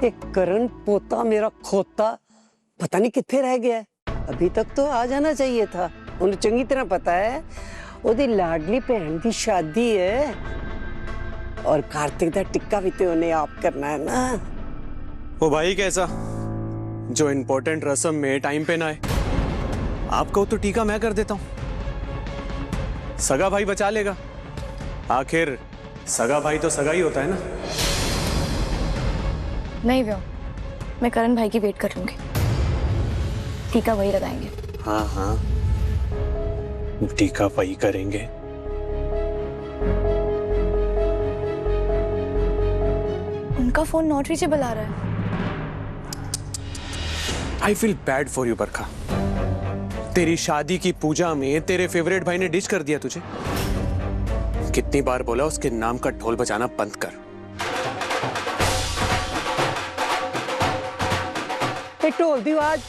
ये करण पोता मेरा खोता पता नहीं कितने रह गया है। अभी तक तो आ जाना चाहिए था। उन्हें चंगी तरह पता है ओदी लाडली भैन की शादी है और कार्तिक दा टिक्का भी तो उन्हें आप करना है ना। वो भाई कैसा जो इंपॉर्टेंट रस्म में टाइम पे ना आए। आपको तो टीका मैं कर देता हूं, सगा भाई बचा लेगा। आखिर सगा भाई तो सगा ही होता है ना। नहीं व्यो, मैं करण भाई की वेट कर लूंगी, टीका वही लगाएंगे। हाँ हाँ, टीका वही करेंगे। उनका फोन नॉट रीचेबल आ रहा है। I feel bad for you Barkha. तेरी शादी की पूजा में तेरे फेवरेट भाई ने डिश कर दिया तुझे। कितनी बार बोला उसके नाम का ढोल बजाना बंद कर। ढोल की आवाज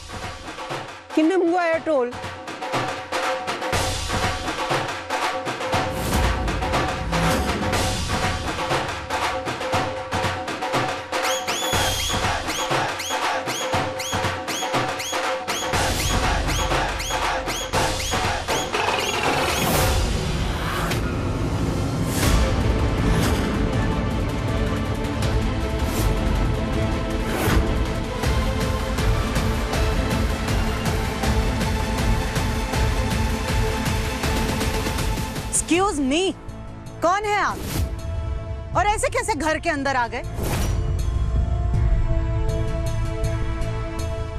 किन्ने मंगवाया ढोल? एक्सक्यूज मी, कौन है आप और ऐसे कैसे घर के अंदर आ गए?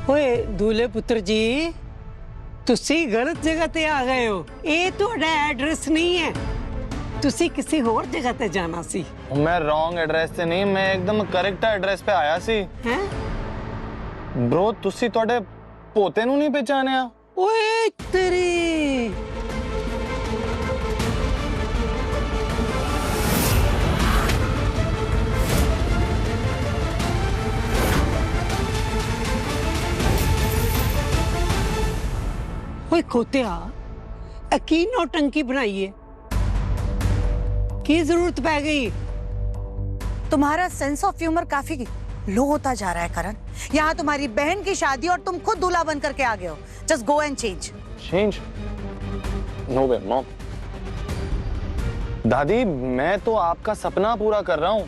ओए दूल्हे पुत्र जी, तुसी गलत जगह ते आ गए हो। ये ਤੁਹਾਡਾ एड्रेस नहीं है, तुसी किसी और जगह ते जाना सी। मैं रॉन्ग एड्रेस से नहीं, मैं एकदम करेक्ट एड्रेस पे आया सी। हैं? ब्रो तुसी ਤੁਹਾਡੇ पोते ਨੂੰ नहीं पहचानिया? ओए तेरी ओए खोतिया, की नौटंकी बनाई है, की जरूरत पै गई? तुम्हारा सेंस ऑफ ह्यूमर काफी लो होता जा रहा है करण। यहाँ तुम्हारी बहन की शादी और तुम खुद दूल्हा बन करके आ गए हो। Just go and change. Change? No way mom. दादी मैं तो आपका सपना पूरा कर रहा हूँ।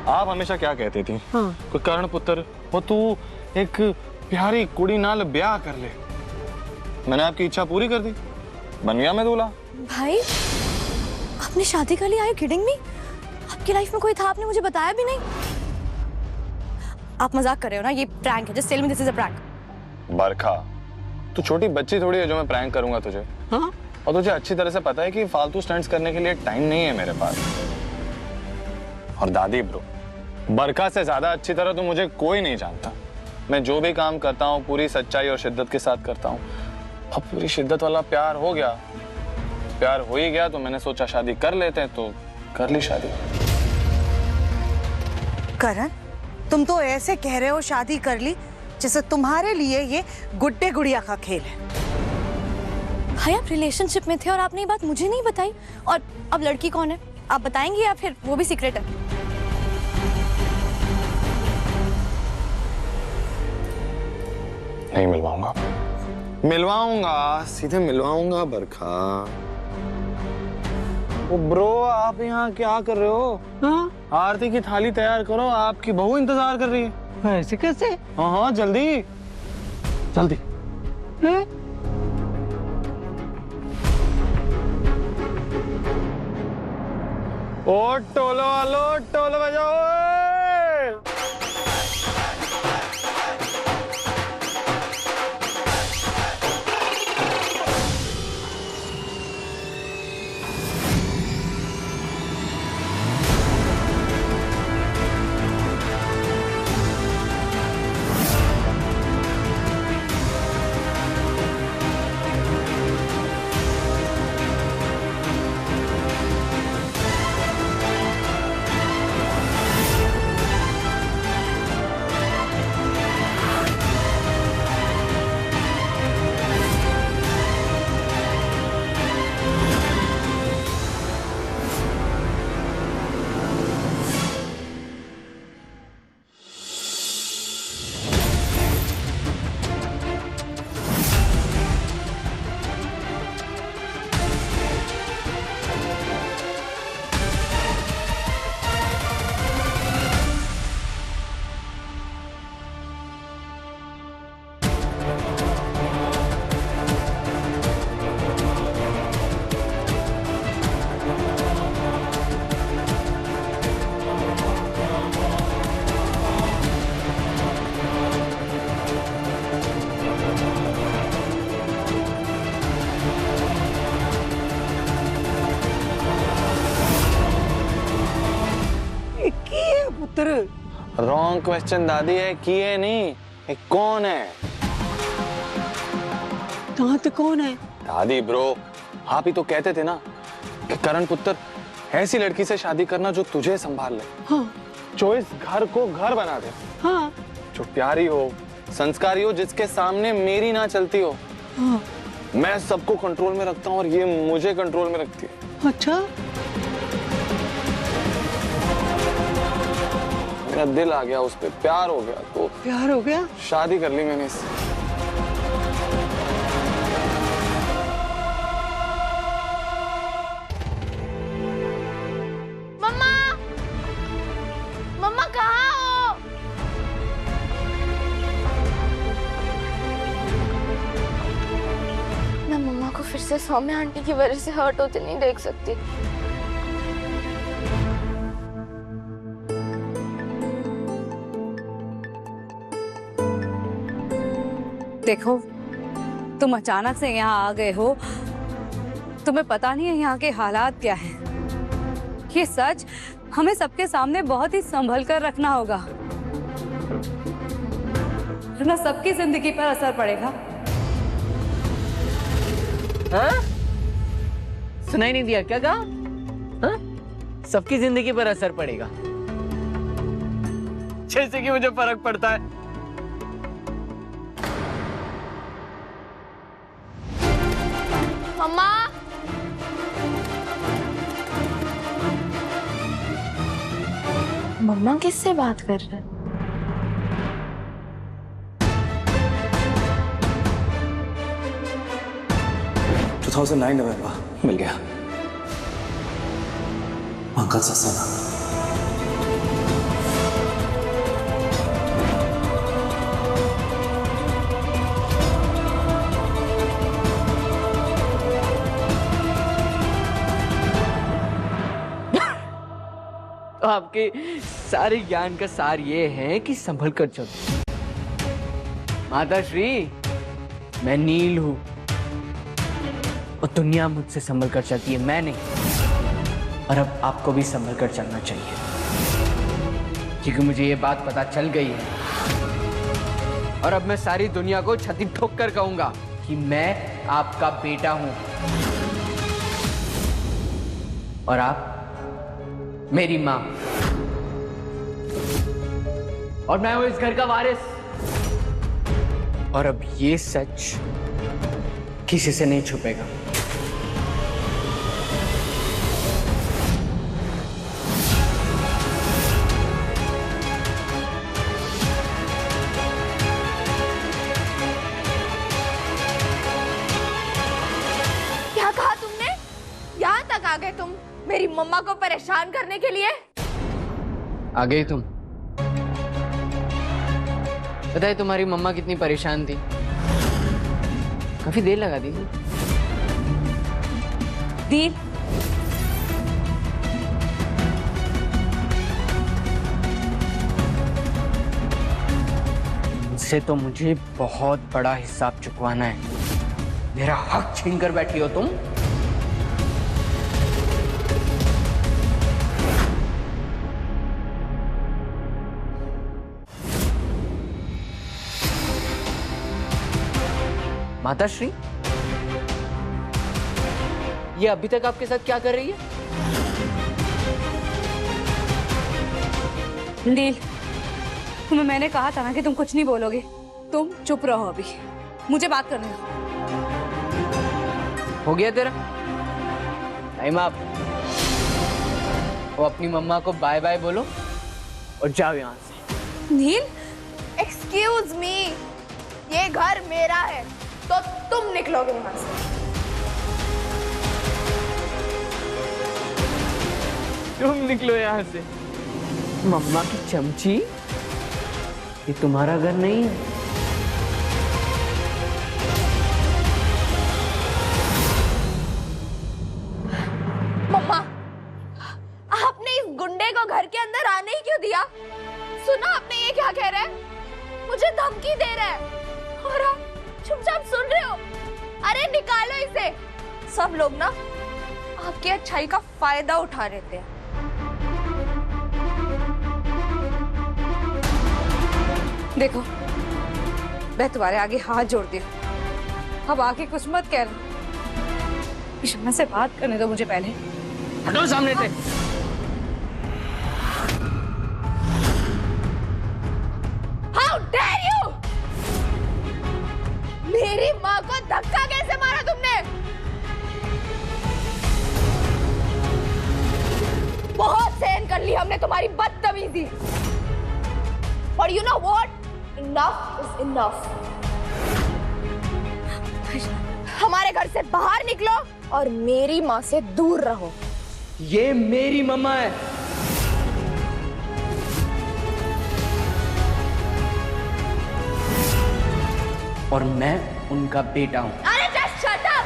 आप हमेशा क्या कहती थी? हाँ। कोई कर्ण पुत्र वो तू एक प्यारी कुड़ी नाल ब्याह कर ले। मैंने आपकी इच्छा पूरी कर दी, बन गया मैं दूल्हा। भाई आपने शादी कर ली? Are you kidding me? आपकी लाइफ में कोई था, आपने मुझे बताया भी नहीं। आप मजाक कर रहे हो ना? ये प्रैंक है। Just tell me this is a prank. Barkha तू छोटी बच्ची थोड़ी है जो मैं प्रैंक करूंगा तुझे। हाँ? और तुझे अच्छी तरह से पता है कि फालतू स्टंट्स करने के लिए टाइम नहीं है मेरे पास। और दादी ब्रो, बरखा से ज्यादा अच्छी तरह तो मुझे कोई नहीं जानता। मैं जो भी काम करता हूँ पूरी सच्चाई और शिद्दत के साथ करता हूँ। अब पूरी शिद्दत वाला प्यार हो गया, प्यार हो ही गया तो मैंने सोचा शादी कर लेते हैं, तो कर ली शादी। करण तुम तो ऐसे कह रहे हो शादी कर ली जैसे तुम्हारे लिए ये गुड्डे गुड़िया का खेल है। भाई आप रिलेशनशिप में थे और आपने ये बात मुझे नहीं बताई। और अब लड़की कौन है आप बताएंगे या फिर वो भी सीक्रेट है? नहीं मिलवाऊंगा, मिलवाऊंगा, सीधे मिलवाऊंगा बरखा। ओ ब्रो आप यहाँ क्या कर रहे हो? हाँ? आरती की थाली तैयार करो, आपकी बहू इंतजार कर रही है। ऐसे कैसे? हाँ हाँ जल्दी जल्दी। हैं? ओ टोलो वालो टोलो बजाओ। पुत्र। रॉन्ग क्वेश्चन दादी, है किए नहीं, ये कौन है? कहाँ तो कौन है? दादी ब्रो, आप ही तो कहते थे ना कि करण पुत्र ऐसी लड़की से शादी करना जो तुझे संभाल ले, हाँ जो इस घर को घर बना दे, हाँ जो प्यारी हो, संस्कारी हो, जिसके सामने मेरी ना चलती हो। हाँ। मैं सबको कंट्रोल में रखता हूँ और ये मुझे कंट्रोल में रखती है। अच्छा, मेरा दिल आ गया उस पे, प्यार हो गया, तो प्यार हो गया। शादी कर ली मैंने इससे। मम्मा, मम्मा कहाँ हो? मैं मम्मा को फिर से सौम्या आंटी की वजह से हर्ट होते नहीं देख सकती। देखो, तुम अचानक से यहाँ आ गए हो, तुम्हें पता नहीं है यहाँ के हालात क्या हैं। ये सच हमें सबके सामने बहुत ही संभल कर रखना होगा, वरना सबकी जिंदगी पर असर पड़ेगा। हाँ? सुनाई नहीं दिया क्या कहा? हाँ? सबकी जिंदगी पर असर पड़ेगा, जैसे कि मुझे फर्क पड़ता है। मम्मा, मम्मा किससे बात कर रहे हैं? नवंबर मिल गया, अंकल ससाना। तो आपके सारे ज्ञान का सार ये है कि संभल कर चलो। माता श्री, मैं नील हूं और दुनिया मुझसे संभल कर चलती है, मैं नहीं। और अब आपको भी संभल कर चलना चाहिए, क्योंकि मुझे ये बात पता चल गई है और अब मैं सारी दुनिया को छाती ठोक कर कहूंगा कि मैं आपका बेटा हूं और आप मेरी मां, और मैं हूं इस घर का वारिस। और अब ये सच किसी से नहीं छुपेगा। क्या कहा तुमने? यहाँ तक आ गए तुम मेरी मम्मा को परेशान करने के लिए? आ गई तुम? पता है तुम्हारी मम्मा कितनी परेशान थी? काफी देर लगा दी। दीप, मुझसे तो मुझे बहुत बड़ा हिसाब चुकवाना है। मेरा हक छीन कर बैठी हो तुम। माताश्री, ये अभी तक आपके साथ क्या कर रही है? नील, तुम्हें मैंने कहा था ना कि तुम कुछ नहीं बोलोगे। तुम चुप रहो, अभी मुझे बात करने दो। हो गया तेरा टाइम आप। वो अपनी मम्मा को बाय बाय बोलो और जाओ यहाँ से। नील, एक्सक्यूज मी, ये घर मेरा है, तो तुम निकलोगे यहाँ से। तुम निकलो यहाँ से। मम्मा की चमची, ये तुम्हारा घर नहीं है। मम्मा, आपने इस गुंडे को घर के अंदर आने ही क्यों दिया? सुना आपने ये क्या कह रहा है? मुझे धमकी दे रहा है और आप चुपचाप सुन रहे हो? अरे निकालो इसे। सब लोग ना आपकी अच्छाई का फायदा उठा लेते हैं। देखो, मैं तुम्हारे आगे हाथ जोड़ती हूँ, अब आगे कुछ मत कहना। शम्मा से बात करने दो मुझे पहले। हटो सामने से। How dare you! मेरी माँ को धक्का कैसे मारा तुमने? बहुत सहन कर ली हमने तुम्हारी बदतमीजी। और you know what? Enough is enough. हमारे घर से बाहर निकलो और मेरी माँ से दूर रहो। ये मेरी मम्मा है। और मैं उनका बेटा हूँ। अरे just shut up!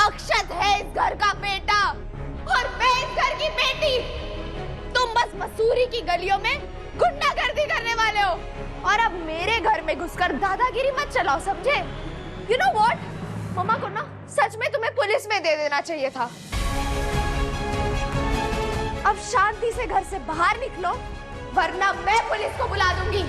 अक्षत है इस घर का बेटा और मैं इस घर की बेटी। तुम बस मसूरी की गलियों में गुंडागर्दी करने वाले हो और अब मेरे घर में घुसकर दादागिरी मत चलाओ, समझे? You know what? मम्मा को ना सच में तुम्हें पुलिस में दे देना चाहिए था। अब शांति से घर से बाहर निकलो, वरना मैं पुलिस को बुला दूंगी।